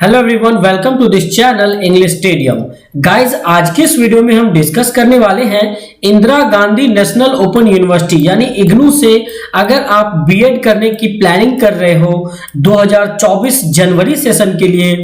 Hello everyone, welcome to this channel English stadium. Guys, आज के इस वीडियो में हम डिस्कस करने वाले हैं Indira Gandhi national open university यानी इग्नू से अगर आप बीएड करने की प्लानिंग कर रहे हो 2024 जनवरी सेशन के लिए,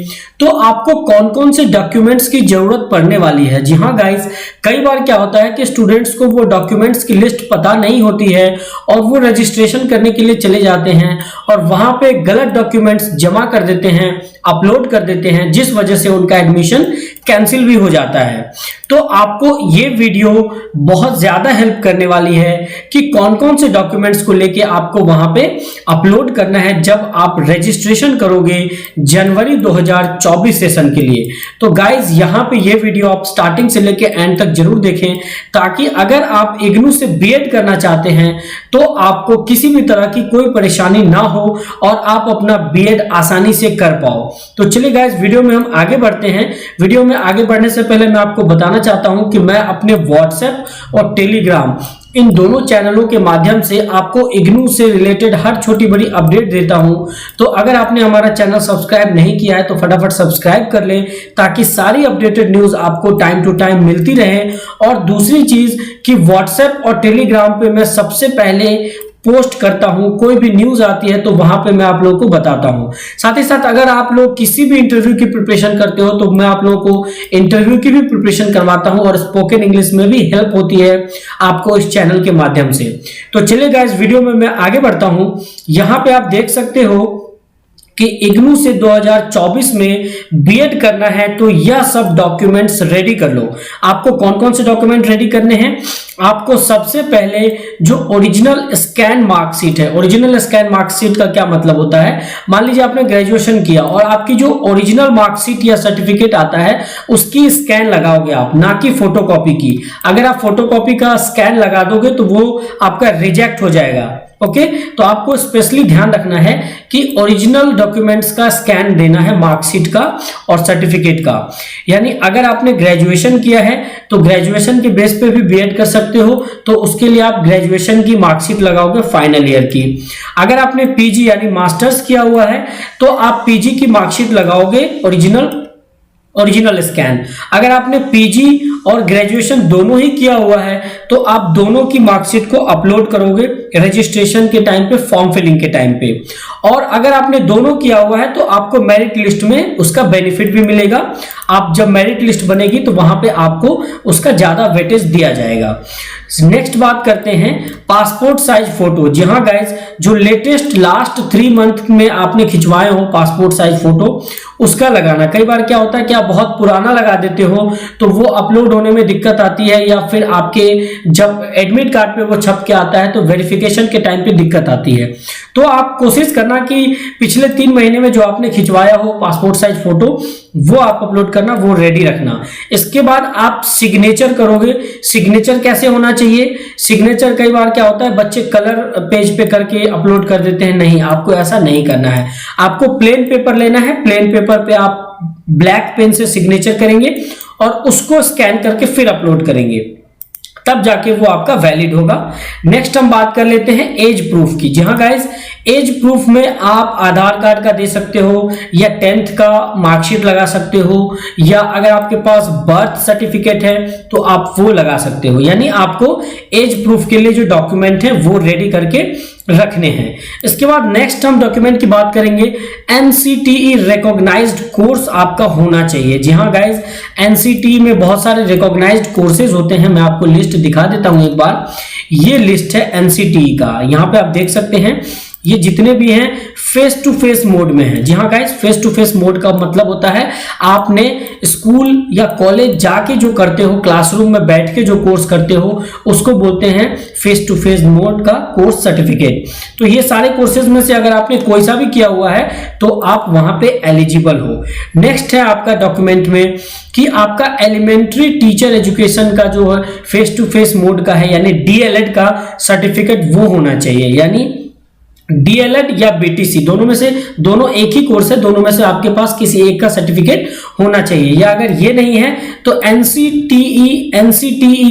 तो आपको कौन कौन से डॉक्यूमेंट्स की जरूरत पड़ने वाली है। जी हाँ गाइस, कई बार क्या होता है कि स्टूडेंट्स को वो डॉक्यूमेंट्स की लिस्ट पता नहीं होती है और वो रजिस्ट्रेशन करने के लिए चले जाते हैं और वहां पे गलत डॉक्यूमेंट्स जमा कर देते हैं, अपलोड कर देते हैं, जिस वजह से उनका एडमिशन कैंसिल भी हो जाता है। तो आपको ये वीडियो बहुत ज्यादा हेल्प करने वाली है कि कौन कौन से डॉक्यूमेंट्स को लेके आपको वहां पे अपलोड करना है जब आप रजिस्ट्रेशन करोगे जनवरी 2024 सेशन के लिए। तो गाइज, यहां पे ये वीडियो आप स्टार्टिंग से लेके एंड तक जरूर देखें, ताकि अगर आप इग्नू से बीएड करना चाहते हैं तो आपको किसी भी तरह की कोई परेशानी ना हो और आप अपना बीएड आसानी से कर पाओ। तो चलिए गाइस, वीडियो में हम आगे बढ़ते हैं। वीडियो में आगे बढ़ने से पहले मैं आपको बताना चाहता हूं कि मैं अपने व्हाट्सएप और टेलीग्राम इन दोनों चैनलों के माध्यम से आपको इग्नू से रिलेटेड हर छोटी बड़ी अपडेट देता हूं। तो अगर आपने हमारा चैनल सब्सक्राइब नहीं किया है तो फटाफट सब्सक्राइब कर लें, ताकि सारी अपडेटेड न्यूज आपको टाइम टू टाइम मिलती रहे। और दूसरी चीज कि व्हाट्सएप और टेलीग्राम पे मैं सबसे पहले पोस्ट करता हूं, कोई भी न्यूज आती है तो वहां पे मैं आप लोगों को बताता हूं। साथ ही साथ अगर आप लोग किसी भी इंटरव्यू की प्रिपरेशन करते हो तो मैं आप लोगों को इंटरव्यू की भी प्रिपरेशन करवाता हूं और स्पोकन इंग्लिश में भी हेल्प होती है आपको इस चैनल के माध्यम से। तो चलिए गाइस, वीडियो में मैं आगे बढ़ता हूं। यहां पे आप देख सकते हो कि इग्नू से 2024 में बीएड करना है तो यह सब डॉक्यूमेंट्स रेडी कर लो। आपको कौन कौन से डॉक्यूमेंट रेडी करने हैं? आपको सबसे पहले जो ओरिजिनल स्कैन मार्कशीट है, ओरिजिनल स्कैन मार्कशीट का क्या मतलब होता है? मान लीजिए आपने ग्रेजुएशन किया और आपकी जो ओरिजिनल मार्कशीट या सर्टिफिकेट आता है उसकी स्कैन लगाओगे आप, ना कि फोटोकॉपी की। अगर आप फोटोकॉपी का स्कैन लगा दोगे तो वो आपका रिजेक्ट हो जाएगा। ओके, तो आपको स्पेशली ध्यान रखना है कि ओरिजिनल डॉक्यूमेंट्स का स्कैन देना है, मार्कशीट का और सर्टिफिकेट का। यानी अगर आपने ग्रेजुएशन किया है तो ग्रेजुएशन के बेस पे भी बीएड कर सकते हो, तो उसके लिए आप ग्रेजुएशन की मार्कशीट लगाओगे फाइनल ईयर की। अगर आपने पीजी यानी मास्टर्स किया हुआ है तो आप पीजी की मार्कशीट लगाओगे ओरिजिनल स्कैन। अगर आपने पीजी और ग्रेजुएशन दोनों ही किया हुआ है तो आप दोनों की मार्कशीट को अपलोड करोगे रजिस्ट्रेशन के टाइम पे, फॉर्म फिलिंग के टाइम पे। और अगर आपने दोनों किया हुआ है तो आपको मेरिट लिस्ट में उसका बेनिफिट भी मिलेगा। आप जब मेरिट लिस्ट बनेगी तो वहां पे आपको उसका ज्यादा वेटेज दिया जाएगा। नेक्स्ट बात करते हैं पासपोर्ट साइज फोटो। जी हाँ गाइज, जो लेटेस्ट लास्ट 3 मंथ में आपने खिंचवाए हो पासपोर्ट साइज फोटो, उसका लगाना। कई बार क्या होता है कि आप बहुत पुराना लगा देते हो तो वो अपलोड होने में दिक्कत आती है, या फिर आपके जब एडमिट कार्ड पे वो छप के आता है तो वेरिफिकेशन के टाइम पे दिक्कत आती है। तो आप कोशिश करना कि पिछले 3 महीने में जो आपने खिंचवाया हो पासपोर्ट साइज फोटो वो आप अपलोड करना, वो रेडी रखना। इसके बाद आप सिग्नेचर करोगे। सिग्नेचर कैसे होना चाहिए? सिग्नेचर कई बार क्या होता है बच्चे कलर पेज पे करके अपलोड कर देते हैं, नहीं, आपको ऐसा नहीं करना है। आपको प्लेन पेपर लेना है, प्लेन पेपर पे आप ब्लैक पेन से सिग्नेचर करेंगे और उसको स्कैन करके फिर अपलोड करेंगे, तब जाके वो आपका वैलिड होगा। नेक्स्ट हम बात कर लेते हैं एज प्रूफ की। जी हाँ गाइज, एज प्रूफ में आप आधार कार्ड का दे सकते हो या 10th का मार्कशीट लगा सकते हो, या अगर आपके पास बर्थ सर्टिफिकेट है तो आप वो लगा सकते हो। यानी आपको एज प्रूफ के लिए जो डॉक्यूमेंट है वो रेडी करके रखने हैं। इसके बाद नेक्स्ट हम डॉक्यूमेंट की बात करेंगे। एनसीटीई रिकॉग्नाइज्ड कोर्स आपका होना चाहिए। जी हाँ गाइज, एनसीटीई में बहुत सारे रिकॉग्नाइज्ड कोर्सेज होते हैं। मैं आपको लिस्ट दिखा देता हूं एक बार। ये लिस्ट है एनसीटीई का, यहां पे आप देख सकते हैं। ये जितने भी हैं फेस टू फेस मोड में है। जी हाँ guys, face to face mode का मतलब होता है आपने स्कूल या कॉलेज जाके जो करते हो, क्लासरूम में बैठ के जो कोर्स करते हो, उसको बोलते हैं फेस टू फेस मोड का कोर्स सर्टिफिकेट। तो ये सारे कोर्सेज में से अगर आपने कोई सा भी किया हुआ है तो आप वहां पे एलिजिबल हो। नेक्स्ट है आपका डॉक्यूमेंट में कि आपका एलिमेंट्री टीचर एजुकेशन का जो है फेस टू फेस मोड का है, यानी डीएलएड का सर्टिफिकेट वो होना चाहिए। यानी डीएलएड या बीटीसी, दोनों में से, दोनों एक ही कोर्स है, दोनों में से आपके पास किसी एक का सर्टिफिकेट होना चाहिए। या अगर ये नहीं है तो एनसीटीई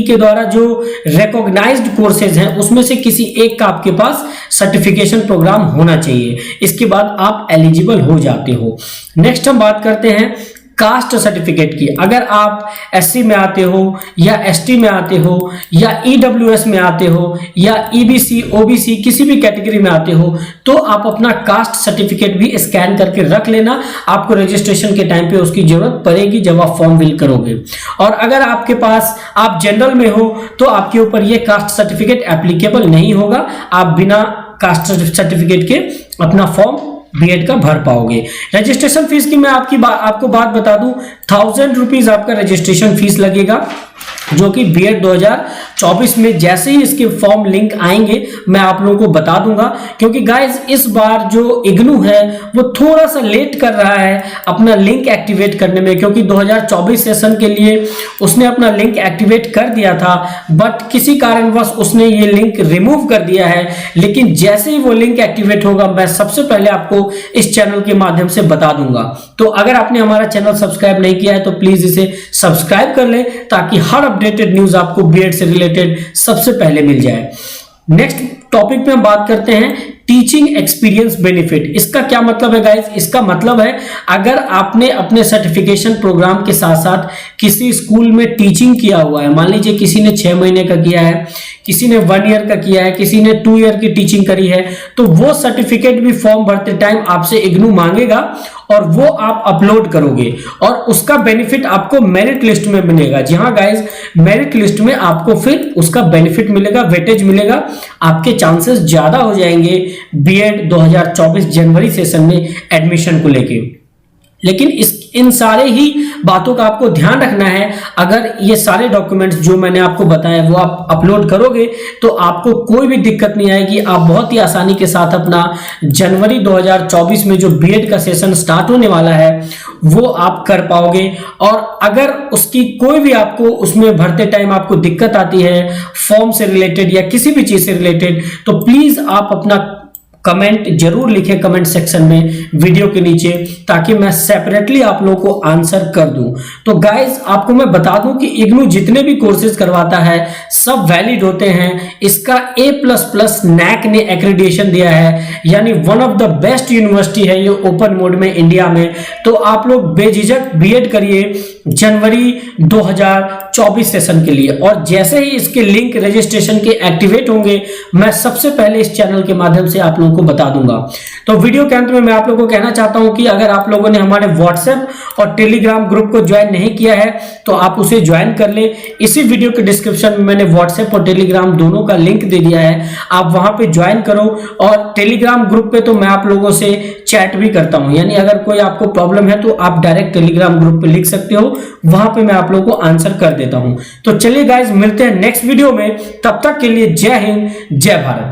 के द्वारा जो रिकॉग्नाइज्ड कोर्सेज हैं उसमें से किसी एक का आपके पास सर्टिफिकेशन प्रोग्राम होना चाहिए। इसके बाद आप एलिजिबल हो जाते हो। नेक्स्ट हम बात करते हैं कास्ट सर्टिफिकेट की। अगर आप एससी में आते हो या एसटी में आते हो या ईडब्ल्यूएस में आते हो या ईबीसी ओबीसी किसी भी कैटेगरी में आते हो तो आप अपना कास्ट सर्टिफिकेट भी स्कैन करके रख लेना। आपको रजिस्ट्रेशन के टाइम पे उसकी जरूरत पड़ेगी जब आप फॉर्म फिल करोगे। और अगर आपके पास आप जनरल में हो तो आपके ऊपर ये कास्ट सर्टिफिकेट एप्लीकेबल नहीं होगा। आप बिना कास्ट सर्टिफिकेट के अपना फॉर्म बीएड का भर पाओगे। रजिस्ट्रेशन फीस की मैं आपको बात बता दूं, 1000 रुपीज आपका रजिस्ट्रेशन फीस लगेगा, जो कि बीएड 2024 में जैसे ही इसके फॉर्म लिंक आएंगे मैं आप लोगों को बता दूंगा। क्योंकि गाइज इस बार जो इग्नू है वो थोड़ा सा लेट कर रहा है अपना लिंक एक्टिवेट करने में, क्योंकि 2024 सेशन के लिए उसने अपना लिंक एक्टिवेट कर दिया था, बट किसी कारणवश उसने ये लिंक रिमूव कर दिया है। लेकिन जैसे ही वो लिंक एक्टिवेट होगा मैं सबसे पहले आपको इस चैनल के माध्यम से बता दूंगा। तो अगर आपने हमारा चैनल सब्सक्राइब नहीं किया है तो प्लीज इसे सब्सक्राइब कर ले, ताकि हर अपडेटेड न्यूज आपको बीएड से रिलेटेड सबसे पहले मिल जाए। नेक्स्ट टॉपिक पे हम बात करते हैं टीचिंग एक्सपीरियंस बेनिफिट। इसका क्या मतलब है गाइस? इसका मतलब है अगर आपने अपने सर्टिफिकेशन प्रोग्राम के साथ साथ किसी स्कूल में टीचिंग किया हुआ है, मान लीजिए किसी ने 6 महीने का किया है, किसी ने 1 ईयर का किया है, किसी ने 2 ईयर की टीचिंग करी है, तो वो सर्टिफिकेट भी फॉर्म भरते टाइम आपसे इग्नू मांगेगा और वो आप अपलोड करोगे और उसका बेनिफिट आपको मेरिट लिस्ट में मिलेगा। जी हाँ गाइज, मेरिट लिस्ट में आपको फिर उसका बेनिफिट मिलेगा, वेटेज मिलेगा, आपके चांसेस ज्यादा हो जाएंगे बीएड 2024 जनवरी सेशन में एडमिशन को लेके। लेकिन इन सारे ही बातों का आपको ध्यान रखना है। अगर ये सारे डॉक्यूमेंट्स जो मैंने आपको बताया वो आप अपलोड करोगे तो आपको कोई भी दिक्कत नहीं आएगी। आप बहुत ही आसानी के साथ अपना जनवरी 2024 में जो बीएड का सेशन स्टार्ट होने वाला है वो आप कर पाओगे। और अगर उसकी कोई भी आपको उसमें भरते टाइम आपको दिक्कत आती है फॉर्म से रिलेटेड या किसी भी चीज से रिलेटेड, तो प्लीज आप अपना कमेंट जरूर लिखें कमेंट सेक्शन में वीडियो के नीचे, ताकि मैं सेपरेटली आप लोगों को आंसर कर दूं। तो गाइज आपको मैं बता दूं कि इग्नू जितने भी कोर्सेज करवाता है सब वैलिड होते हैं। इसका A++ नैक ने एक्रेडिटेशन दिया है, यानी one of the best university है ये ओपन मोड में इंडिया में। तो आप लोग बेझिझक बीएड करिए जनवरी 2024 सेशन के लिए। और जैसे ही इसके लिंक रजिस्ट्रेशन के एक्टिवेट होंगे मैं सबसे पहले इस चैनल के माध्यम से आप को बता दूंगा। तो वीडियो के अंत में मैं आप लोगों को कहना चाहता हूं कि अगर आप लोगों ने हमारे व्हाट्सएप और टेलीग्राम ग्रुप को ज्वाइन नहीं किया है तो आप उसे ज्वाइन कर ले। इसी वीडियो के डिस्क्रिप्शन में मैंने व्हाट्सएप और टेलीग्राम दोनों का लिंक दे दिया है, आप वहां पे ज्वाइन करो। और टेलीग्राम ग्रुप पे तो मैं आप लोगों से चैट भी करता हूं, यानी अगर कोई आपको प्रॉब्लम है तो आप डायरेक्ट टेलीग्राम ग्रुप पे लिख सकते हो, वहां पे मैं आप लोगों को आंसर कर देता हूं। तो चलिए गाइज मिलते हैं नेक्स्ट वीडियो में, तब तक के लिए जय हिंद जय भारत।